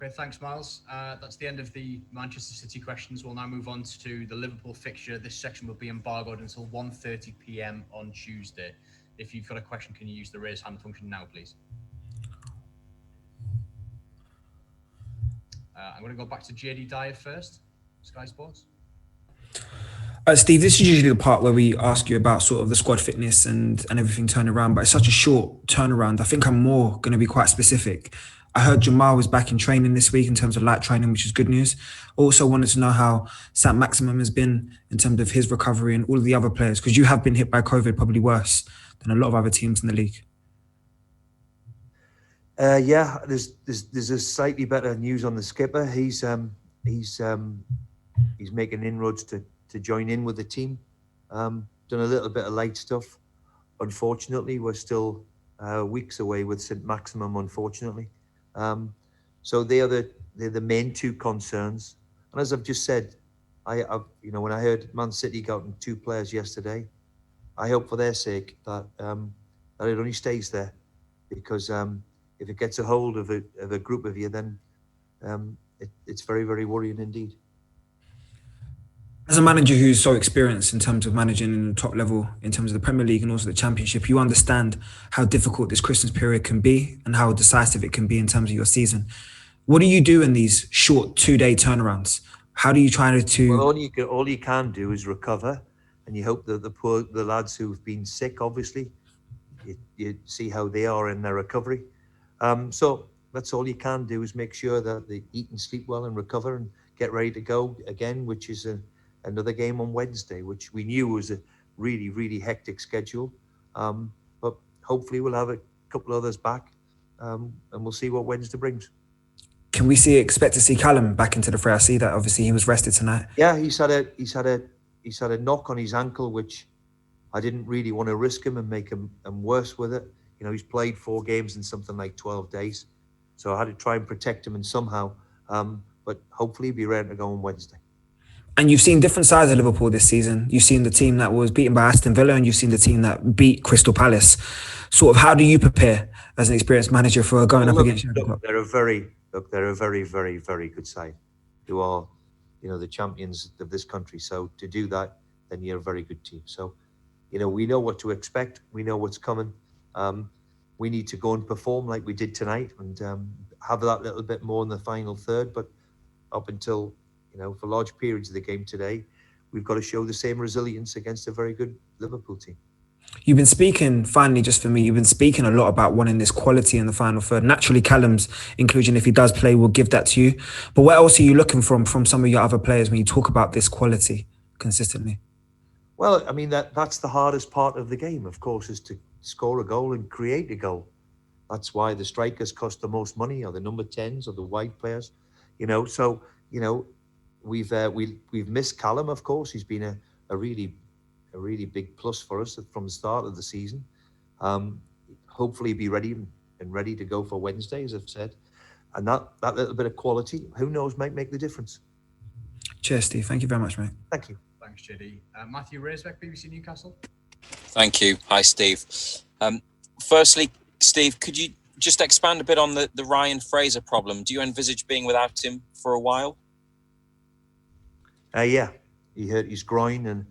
Great, thanks, Miles. That's the end of the Manchester City questions. We'll now move on to the Liverpool fixture. This section will be embargoed until 1:30 p.m. on Tuesday. If you've got a question, can you use the raise hand function now, please? I'm going to go back to JD Dyer first, Sky Sports. Steve, this is usually the part where we ask you about sort of the squad fitness and everything turning around, but it's such a short turnaround. I think I'm more going to be quite specific. I heard Jamal was back in training this week in terms of light training, which is good news. Also wanted to know how Saint-Maximin has been in terms of his recovery and all of the other players, because you have been hit by COVID probably worse than a lot of other teams in the league. There's a slightly better news on the skipper. He's making inroads to join in with the team. Done a little bit of light stuff. Unfortunately, we're still weeks away with Saint-Maximin, unfortunately. So they're the main two concerns. And as I've just said, when I heard Man City got 2 players yesterday, I hope for their sake that it only stays there, because if it gets a hold of a group of you, then it's very, very worrying indeed. As a manager who's so experienced in terms of managing in the top level, in terms of the Premier League and also the Championship, you understand how difficult this Christmas period can be and how decisive it can be in terms of your season. What do you do in these short 2-day turnarounds? How do you try to... Well, all you can do is recover, and you hope that the lads who've been sick, obviously, you see how they are in their recovery. So that's all you can do, is make sure that they eat and sleep well and recover and get ready to go again, which is another game on Wednesday, which we knew was a really, really hectic schedule. But hopefully we'll have a couple others back, and we'll see what Wednesday brings. Can we expect to see Callum back into the fray? I see that obviously he was rested tonight. Yeah, he's had a knock on his ankle, which I didn't really want to risk him and make him worse with it. You know, he's played 4 games in something like 12 days. So I had to try and protect him and somehow. But hopefully he'll be ready to go on Wednesday. And you've seen different sides of Liverpool this season. You've seen the team that was beaten by Aston Villa, and you've seen the team that beat Crystal Palace. Sort of, how do you prepare as an experienced manager for going up against Hendrick? They're a very, very, very good side, who are, the champions of this country. So to do that, then you're a very good team. So, we know what to expect. We know what's coming. We need to go and perform like we did tonight, and have that little bit more in the final third. But up until, for large periods of the game today, we've got to show the same resilience against a very good Liverpool team. You've been speaking, finally, just for me, you've been speaking a lot about wanting this quality in the final third. Naturally, Callum's inclusion, if he does play, will give that to you. But what else are you looking from some of your other players when you talk about this quality consistently? Well, I mean, that's the hardest part of the game, of course, is to score a goal and create a goal. That's why the strikers cost the most money, or the number 10s, or the wide players. So, we've missed Callum, of course. He's been a really big plus for us from the start of the season. Hopefully be ready to go for Wednesday, as I've said. And that little bit of quality, who knows, might make the difference. Cheers, Steve. Thank you very much, mate. Thank you. Thanks, JD. Matthew Raisbeck, BBC Newcastle. Thank you. Hi, Steve. Firstly, Steve, could you just expand a bit on the Ryan Fraser problem? Do you envisage being without him for a while? Yeah, he hurt his groin, and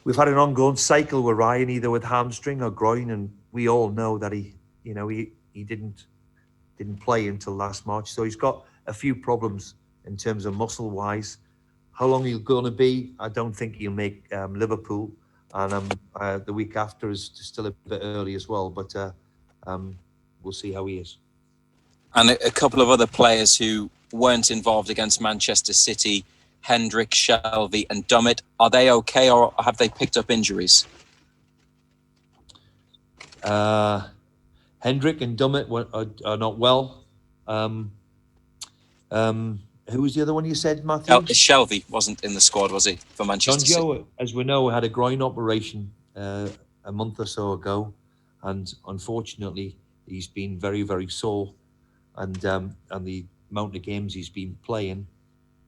we've had an ongoing cycle with Ryan, either with hamstring or groin, and we all know that he didn't play until last March, so he's got a few problems in terms of muscle-wise. How long he's going to be, I don't think he'll make Liverpool, and the week after is still a bit early as well, but we'll see how he is. And a couple of other players who weren't involved against Manchester City, Hendrick, Shelvey and Dummett, are they okay, or have they picked up injuries? Hendrick and Dummett are not well. Who was the other one you said, Matthew? Shelvey wasn't in the squad, was he, for Manchester City? As we know, had a groin operation a month or so ago, and unfortunately, he's been very, very sore, and the amount of games he's been playing,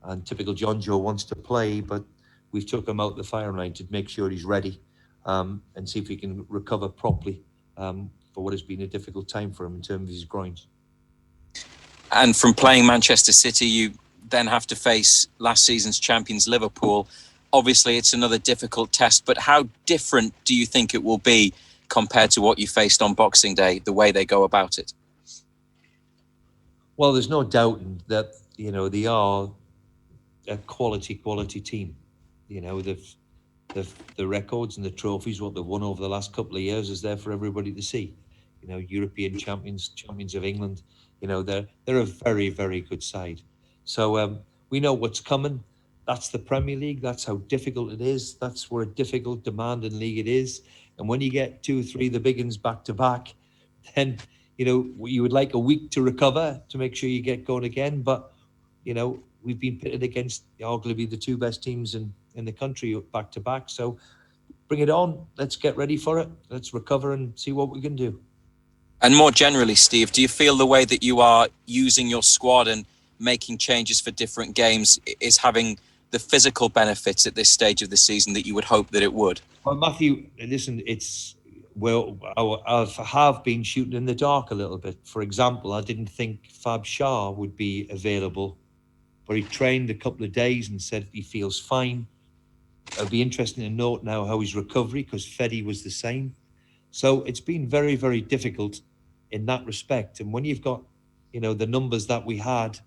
and typical Jonjo wants to play, but we've took him out the firing line to make sure he's ready, and see if he can recover properly for what has been a difficult time for him in terms of his groins. and from playing Manchester City, you then have to face last season's champions Liverpool. Obviously, it's another difficult test, but how different do you think it will be compared to what you faced on Boxing Day, the way they go about it? Well, there's no doubt that, they are a quality team. The records and the trophies, what they've won over the last couple of years, is there for everybody to see. European champions of England. They're a very, very good side. So we know what's coming. That's the Premier League. That's how difficult it is. That's what a difficult, demanding league it is. And when you get 2 or 3 of the big ones back to back, then you would like a week to recover to make sure you get going again. But we've been pitted against arguably the 2 best teams in the country back to back. So bring it on. Let's get ready for it. Let's recover and see what we can do. And more generally, Steve, do you feel the way that you are using your squad and making changes for different games is having the physical benefits at this stage of the season that you would hope that it would? Well, Matthew, listen, I have been shooting in the dark a little bit. For example, I didn't think Fab Shah would be available, but he trained a couple of days and said he feels fine. It'll be interesting to note now how his recovery, because Fedi was the same. So it's been very, very difficult in that respect. And when you've got, the numbers that we had,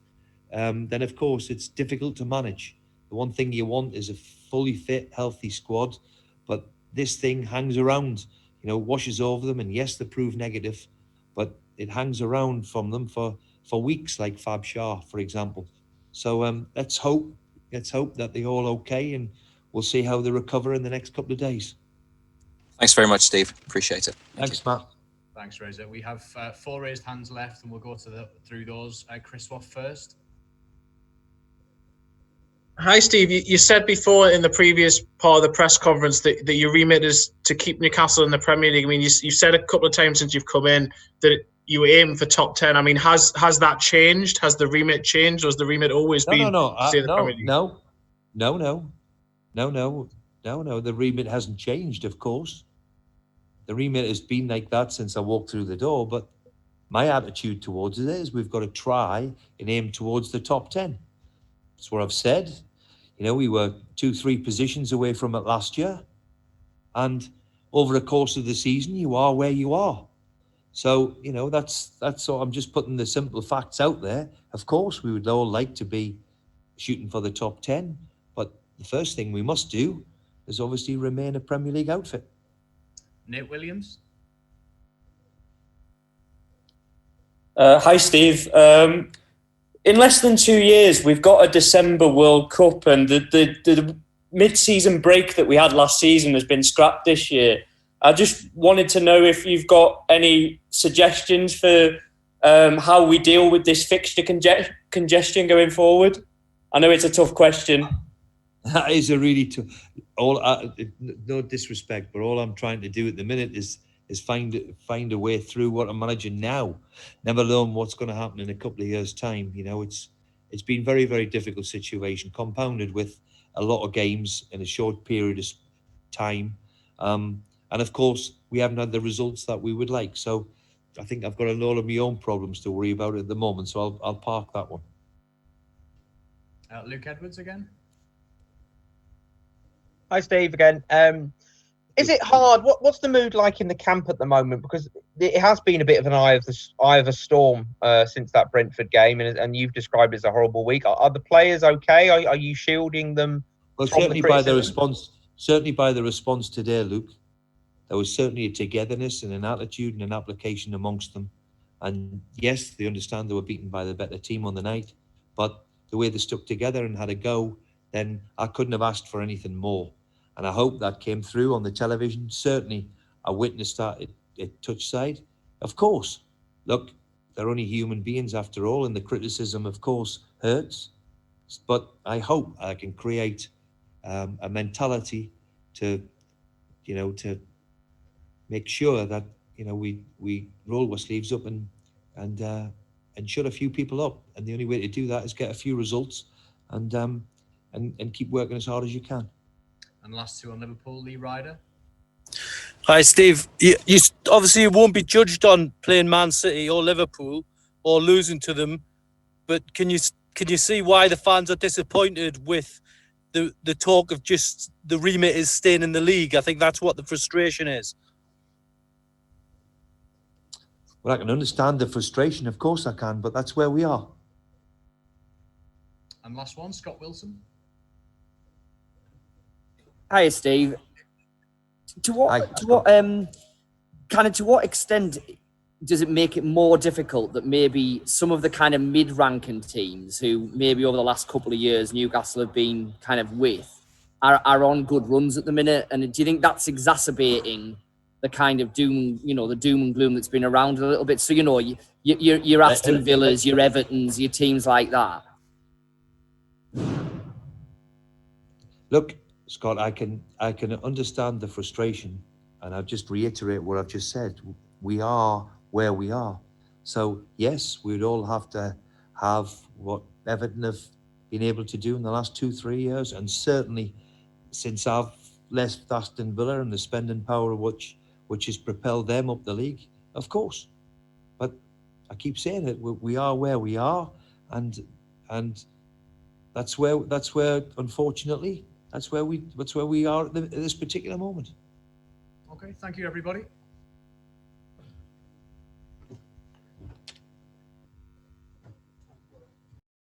then of course it's difficult to manage. The one thing you want is a fully fit, healthy squad, but this thing hangs around, washes over them. And yes, they prove negative, but it hangs around from them for weeks, like Fab Shah, for example. So let's hope that they're all okay, and we'll see how they recover in the next couple of days. Thanks very much, Steve. Appreciate it. Thanks, Matt. Thanks, Fraser. We have 4 raised hands left, and we'll go through those. Chris Watt first. Hi, Steve. You said before in the previous part of the press conference that your remit is to keep Newcastle in the Premier League. I mean, you said a couple of times since you've come in that you aim for top 10. I mean, has that changed? Has the remit changed, or has the remit always been to stay in the Premier League? No. The remit hasn't changed, of course. The remit has been like that since I walked through the door, but my attitude towards it is we've got to try and aim towards the top 10. That's what I've said. We were 2-3 positions away from it last year. And over the course of the season, you are where you are. So, that's all. I'm just putting the simple facts out there. Of course, we would all like to be shooting for the top 10, but the first thing we must do is obviously remain a Premier League outfit. Nate Williams. Hi, Steve. In less than 2 years, we've got a December World Cup, and the mid-season break that we had last season has been scrapped this year. I just wanted to know if you've got any suggestions for how we deal with this fixture congestion going forward. I know it's a tough question. That is a really tough. No disrespect, but all I'm trying to do at the minute is find a way through what I'm managing now, never alone what's going to happen in a couple of years' time. It's been very, very difficult situation, compounded with a lot of games in a short period of time, and of course we haven't had the results that we would like. So I think I've got a lot of my own problems to worry about at the moment. So I'll park that one. Luke Edwards again. Hi, Steve, again. Is it hard? What's the mood like in the camp at the moment? Because it has been a bit of an eye of a storm since that Brentford game, and you've described it as a horrible week. Are the players okay? Are you shielding them? Well, certainly by the response today, Luke, there was certainly a togetherness and an attitude and an application amongst them. And yes, they understand they were beaten by the better team on the night, but the way they stuck together and had a go, then I couldn't have asked for anything more. And I hope that came through on the television. Certainly, I witnessed that at Touchside. Of course, look, they're only human beings after all, and the criticism, of course, hurts. But I hope I can create a mentality to make sure that we roll our sleeves up and shut a few people up. And the only way to do that is get a few results and keep working as hard as you can. And last 2 on Liverpool, Lee Ryder. Hi, Steve. You obviously won't be judged on playing Man City or Liverpool or losing to them but can you see why the fans are disappointed with the talk of just the remit is staying in the league? I think that's what the frustration is. Well, I can understand the frustration, of course I can, but that's where we are. And last one, Scott Wilson. Hi, Steve. To what extent does it make it more difficult that maybe some of the kind of mid-ranking teams who maybe over the last couple of years Newcastle have been kind of with are on good runs at the minute? And do you think that's exacerbating the kind of doom and gloom that's been around a little bit? So, your Aston Villas, your Evertons, your teams like that. Look, Scott, I can understand the frustration, and I'll just reiterate what I've just said. We are where we are. So yes, we'd all have to have what Everton have been able to do in the last 2-3 years, and certainly since I've left Aston Villa and the spending power which has propelled them up the league, of course. But I keep saying it, we are where we are, and that's where unfortunately that's where we are at this particular moment. Okay, thank you everybody.